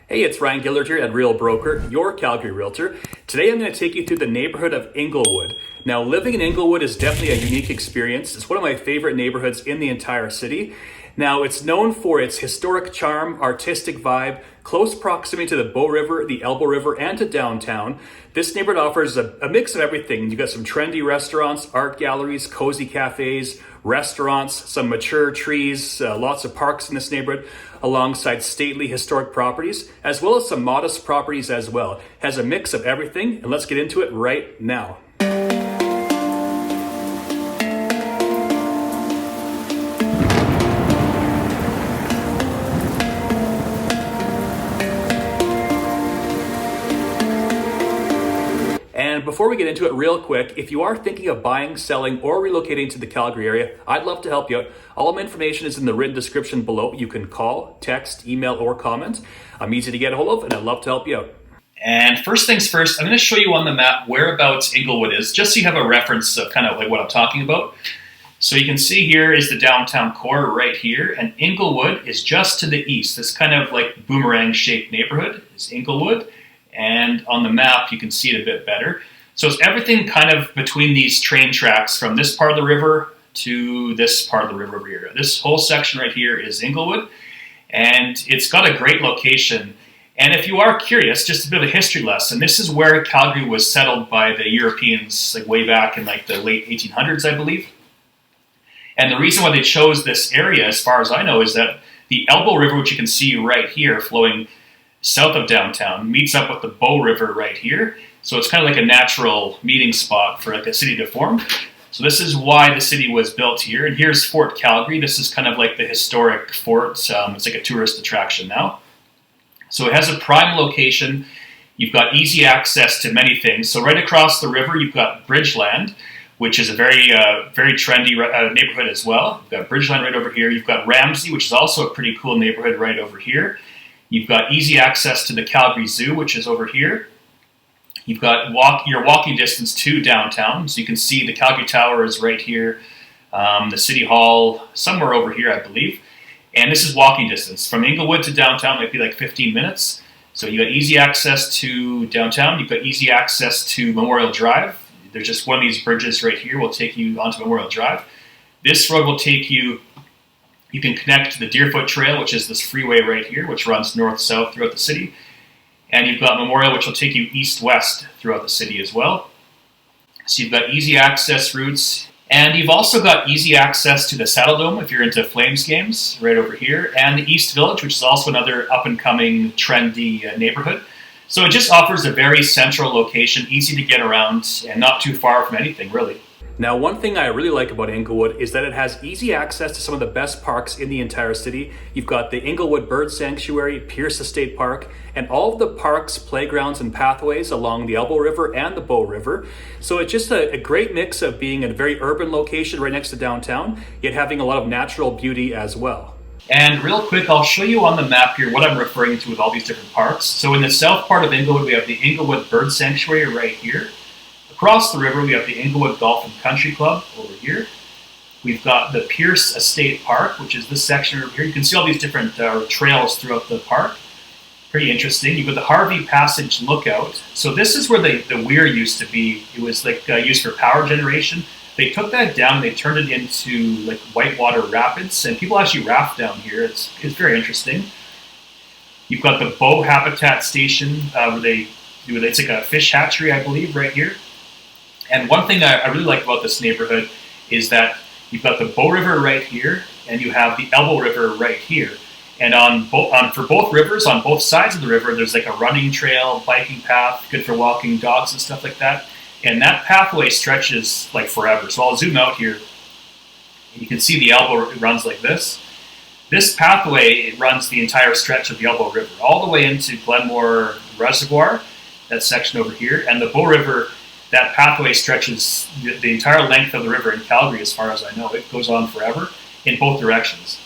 Hey, it's Ryan Gillard here at Real Broker, your Calgary Realtor. Today I'm going to take you through the neighborhood of Inglewood. Now, living in Inglewood is definitely a unique experience. It's one of my favorite neighborhoods in the entire city. Now, it's known for its historic charm, artistic vibe, close proximity to the Bow River, the Elbow River, and to downtown. This neighborhood offers a mix of everything. You've got some trendy restaurants, art galleries, cozy cafes, restaurants, some mature trees, lots of parks in this neighborhood, alongside stately historic properties, as well as some modest properties as well. It has a mix of everything, and let's get into it right now. And before we get into it real quick, if you are thinking of buying, selling, or relocating to the Calgary area, I'd love to help you out. All of my information is in the written description below. You can call, text, email, or comment. I'm easy to get a hold of, and I'd love to help you out. And first things first, I'm going to show you on the map whereabouts Inglewood is, just so you have a reference of kind of like what I'm talking about. So you can see here is the downtown core right here, and Inglewood is just to the east. This kind of like boomerang-shaped neighborhood is Inglewood. And on the map, you can see it a bit better. So it's everything kind of between these train tracks from this part of the river to this part of the river over here. This whole section right here is Inglewood, and it's got a great location. And if you are curious, just a bit of a history lesson, this is where Calgary was settled by the Europeans like way back in like the late 1800s, I believe. And the reason why they chose this area, as far as I know, is that the Elbow River, which you can see right here flowing south of downtown, meets up with the Bow River right here. So it's kind of like a natural meeting spot for like a city to form. So this is why the city was built here. And here's Fort Calgary. This is kind of like the historic fort. It's like a tourist attraction now. So it has a prime location. You've got easy access to many things. So right across the river, you've got Bridgeland, which is a very trendy neighborhood as well. You've got Bridgeland right over here. You've got Ramsey, which is also a pretty cool neighborhood right over here. You've got easy access to the Calgary Zoo, which is over here. You've got your walking distance to downtown. So you can see the Calgary Tower is right here. The City Hall, somewhere over here, I believe. And this is walking distance. From Inglewood to downtown might be like 15 minutes. So you got easy access to downtown. You've got easy access to Memorial Drive. There's just one of these bridges right here will take you onto Memorial Drive. This road will take you. You can connect to the Deerfoot Trail, which is this freeway right here, which runs north-south throughout the city. And you've got Memorial, which will take you east-west throughout the city as well. So you've got easy access routes. And you've also got easy access to the Saddle Dome if you're into Flames games, right over here. And the East Village, which is also another up-and-coming, trendy neighborhood. So it just offers a very central location, easy to get around, and not too far from anything, really. Now, one thing I really like about Inglewood is that it has easy access to some of the best parks in the entire city. You've got the Inglewood Bird Sanctuary, Pierce Estate Park, and all of the parks, playgrounds, and pathways along the Elbow River and the Bow River. So it's just a great mix of being a very urban location right next to downtown, yet having a lot of natural beauty as well. And real quick, I'll show you on the map here what I'm referring to with all these different parks. So in the south part of Inglewood, we have the Inglewood Bird Sanctuary right here. Across the river, we have the Inglewood Golf and Country Club over here. We've got the Pierce Estate Park, which is this section over here. You can see all these different trails throughout the park. Pretty interesting. You've got the Harvey Passage Lookout. So this is where the weir used to be. It was like used for power generation. They took that down and they turned it into like whitewater rapids, and people actually raft down here. It's very interesting. You've got the Bow Habitat Station it's like a fish hatchery, I believe, right here. And one thing I really like about this neighborhood is that you've got the Bow River right here, and you have the Elbow River right here. And for both rivers, on both sides of the river, there's like a running trail, biking path, good for walking dogs and stuff like that. And that pathway stretches like forever. So I'll zoom out here. You can see the Elbow runs like this. This pathway, it runs the entire stretch of the Elbow River, all the way into Glenmore Reservoir, that section over here. And the Bow River, that pathway stretches the entire length of the river in Calgary, as far as I know. It goes on forever in both directions.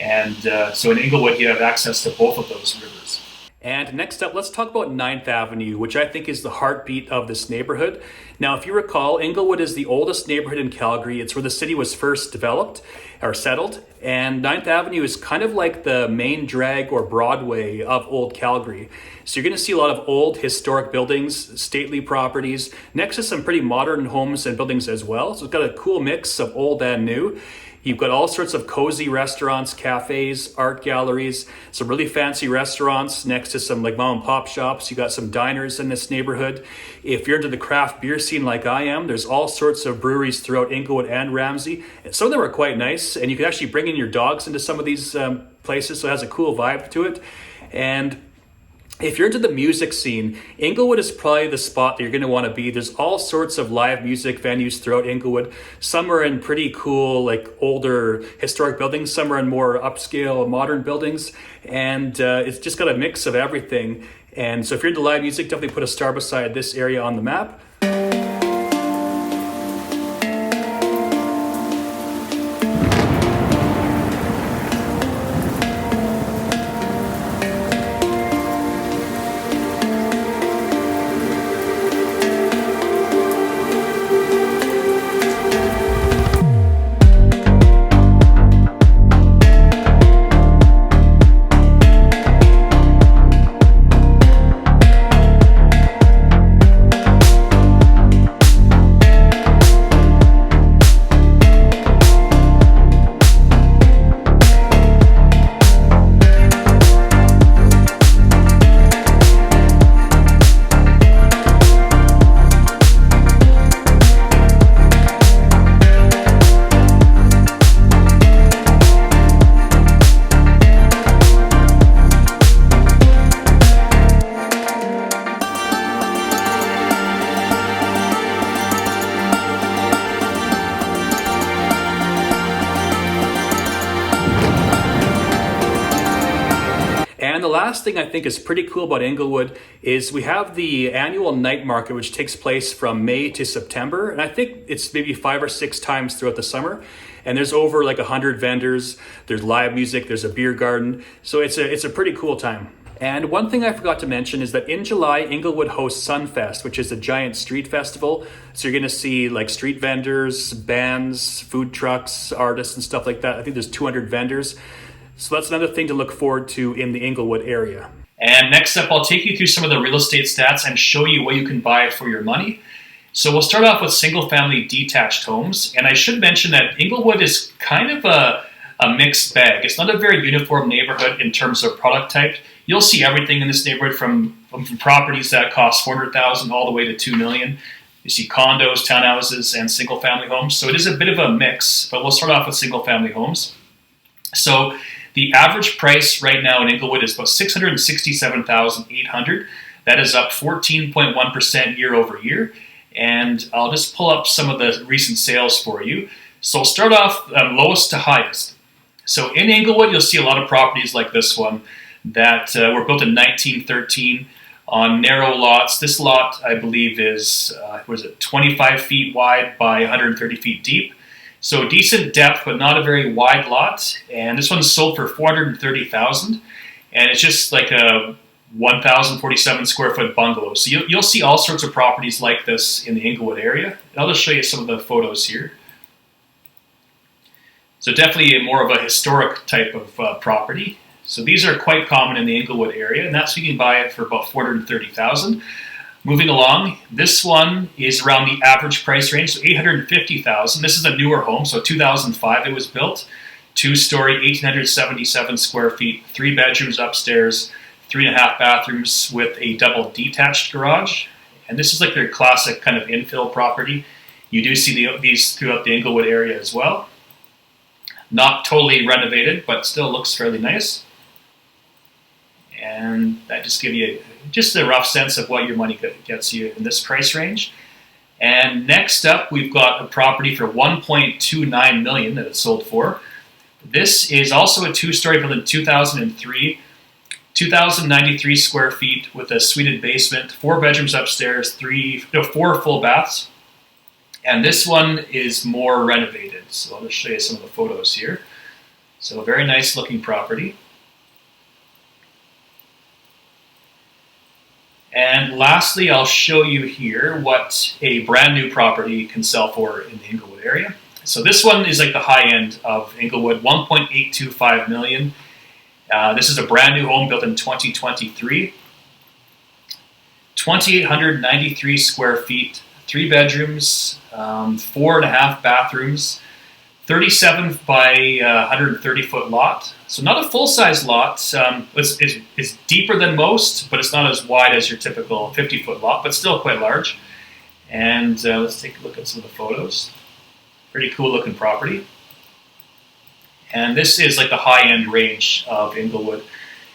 And so in Inglewood, you have access to both of those rivers. And next up, let's talk about 9th Avenue, which I think is the heartbeat of this neighborhood. Now, if you recall, Inglewood is the oldest neighborhood in Calgary. It's where the city was first developed or settled. And 9th Avenue is kind of like the main drag or Broadway of old Calgary. So you're going to see a lot of old historic buildings, stately properties, next to some pretty modern homes and buildings as well. So it's got a cool mix of old and new. You've got all sorts of cozy restaurants, cafes, art galleries, some really fancy restaurants next to some like mom and pop shops. You got some diners in this neighborhood. If you're into the craft beer scene like I am, there's all sorts of breweries throughout Inglewood and Ramsey. Some of them are quite nice, and you can actually bring in your dogs into some of these places, so it has a cool vibe to it. And if you're into the music scene, Inglewood is probably the spot that you're going to want to be. There's all sorts of live music venues throughout Inglewood. Some are in pretty cool, like older historic buildings. Some are in more upscale, modern buildings. And it's just got a mix of everything. And so if you're into live music, definitely put a star beside this area on the map. And the last thing I think is pretty cool about Inglewood is we have the annual night market, which takes place from May to September. And I think it's maybe 5 or 6 times throughout the summer. And there's over like 100 vendors. There's live music. There's a beer garden. So it's a pretty cool time. And one thing I forgot to mention is that in July, Inglewood hosts Sunfest, which is a giant street festival. So you're going to see like street vendors, bands, food trucks, artists, and stuff like that. I think there's 200 vendors. So that's another thing to look forward to in the Inglewood area. And next up, I'll take you through some of the real estate stats and show you what you can buy for your money. So we'll start off with single-family detached homes. And I should mention that Inglewood is kind of a mixed bag. It's not a very uniform neighborhood in terms of product type. You'll see everything in this neighborhood from properties that cost $400,000 all the way to $2 million. You see condos, townhouses, and single-family homes. So it is a bit of a mix, but we'll start off with single-family homes. So the average price right now in Inglewood is about $667,800. That is up 14.1% year over year. And I'll just pull up some of the recent sales for you. So I'll start off lowest to highest. So in Inglewood, you'll see a lot of properties like this one that were built in 1913 on narrow lots. This lot, I believe, is 25 feet wide by 130 feet deep. So decent depth, but not a very wide lot. And this one's sold for $430,000, and it's just like a 1,047 square foot bungalow. So you'll see all sorts of properties like this in the Inglewood area. And I'll just show you some of the photos here. So definitely more of a historic type of property. So these are quite common in the Inglewood area, and that's you can buy it for about $430,000. Moving along, this one is around the average price range, so $850,000. This is a newer home, so 2005 it was built. 2-story, 1,877 square feet, 3 bedrooms upstairs, 3.5 bathrooms with a double detached garage. And this is like their classic kind of infill property. You do see these throughout the Inglewood area as well. Not totally renovated, but still looks fairly nice. And that just gives you just a rough sense of what your money gets you in this price range. And next up, we've got a property for $1.29 million that it's sold for. This is also a 2-story built in 2003, 2,093 square feet with a suited basement, 4 bedrooms upstairs, 4 full baths. And this one is more renovated. So I'll just show you some of the photos here. So a very nice looking property. And lastly, I'll show you here what a brand new property can sell for in the Inglewood area. So this one is like the high end of Inglewood, 1.825 million. This is a brand new home built in 2023. 2,893 square feet, 3 bedrooms, 4.5 bathrooms, 37 by 130 foot lot. So not a full-size lot. It's deeper than most, but it's not as wide as your typical 50-foot lot, but still quite large. And let's take a look at some of the photos. Pretty cool looking property. And this is like the high-end range of Inglewood.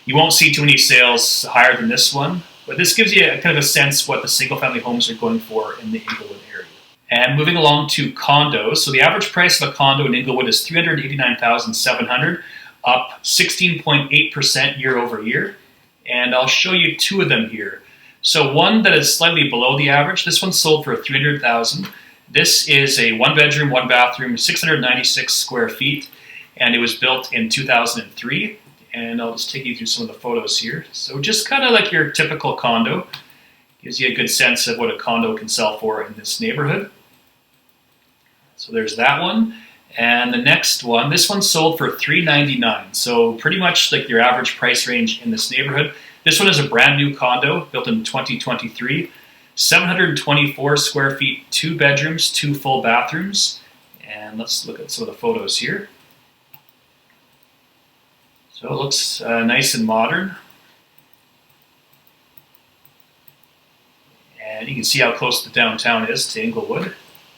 You won't see too many sales higher than this one, but this gives you a kind of a sense what the single-family homes are going for in the Inglewood area. And moving along to condos. So the average price of a condo in Inglewood is $389,700, up 16.8% year over year. And I'll show you 2 of them here. So one that is slightly below the average. This one sold for $300,000. This is a 1-bedroom, 1-bathroom, 696 square feet, and it was built in 2003. And I'll just take you through some of the photos here. So just kind of like your typical condo. Gives you a good sense of what a condo can sell for in this neighborhood. So there's that one. And the next one, this one sold for $399,000. So pretty much like your average price range in this neighborhood. This one is a brand new condo built in 2023. 724 square feet, 2 bedrooms, 2 full bathrooms. And let's look at some of the photos here. So it looks nice and modern. And you can see how close the downtown is to Inglewood.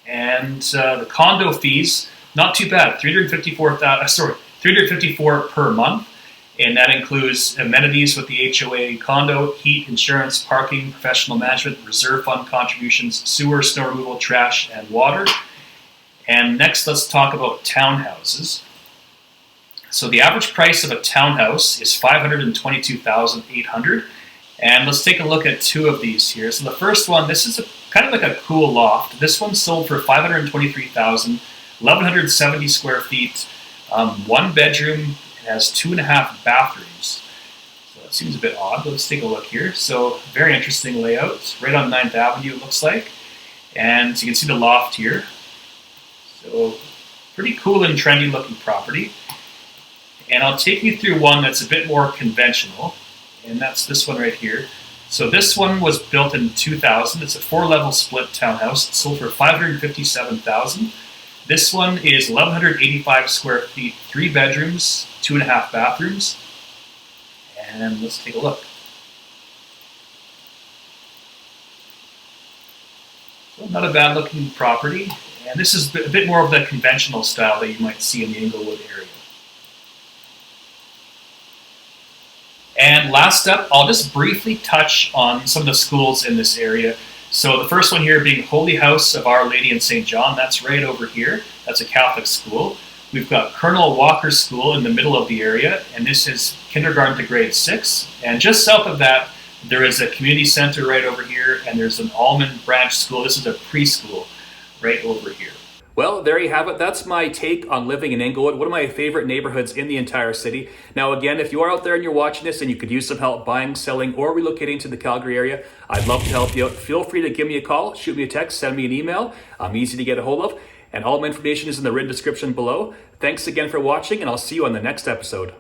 And the condo fees, not too bad, $354 per month. And that includes amenities with the HOA condo, heat, insurance, parking, professional management, reserve fund contributions, sewer, snow removal, trash, and water. And next, let's talk about townhouses. So the average price of a townhouse is $522,800. And let's take a look at 2 of these here. So the first one, this is kind of like a cool loft. This one sold for $523,000, 1,170 square feet, 1 bedroom. It has 2.5 bathrooms. So that seems a bit odd. Let's take a look here. So very interesting layout. Right on 9th Avenue, it looks like. And you can see the loft here. So pretty cool and trendy looking property. And I'll take you through one that's a bit more conventional. And that's this one right here. So this one was built in 2000. It's a 4-level split townhouse. It sold for $557,000. This one is 1,185 square feet, 3 bedrooms, 2.5 bathrooms. And let's take a look. So not a bad looking property. And this is a bit more of the conventional style that you might see in the Inglewood area. And last up, I'll just briefly touch on some of the schools in this area. So the first one here being Holy House of Our Lady in St. John. That's right over here. That's a Catholic school. We've got Colonel Walker School in the middle of the area, and this is kindergarten to grade 6. And just south of that, there is a community center right over here, and there's an Almond Branch School. This is a preschool right over here. Well, there you have it. That's my take on living in Inglewood, one of my favorite neighborhoods in the entire city. Now, again, if you are out there and you're watching this and you could use some help buying, selling, or relocating to the Calgary area, I'd love to help you out. Feel free to give me a call, shoot me a text, send me an email. I'm easy to get a hold of. And all my information is in the written description below. Thanks again for watching, and I'll see you on the next episode.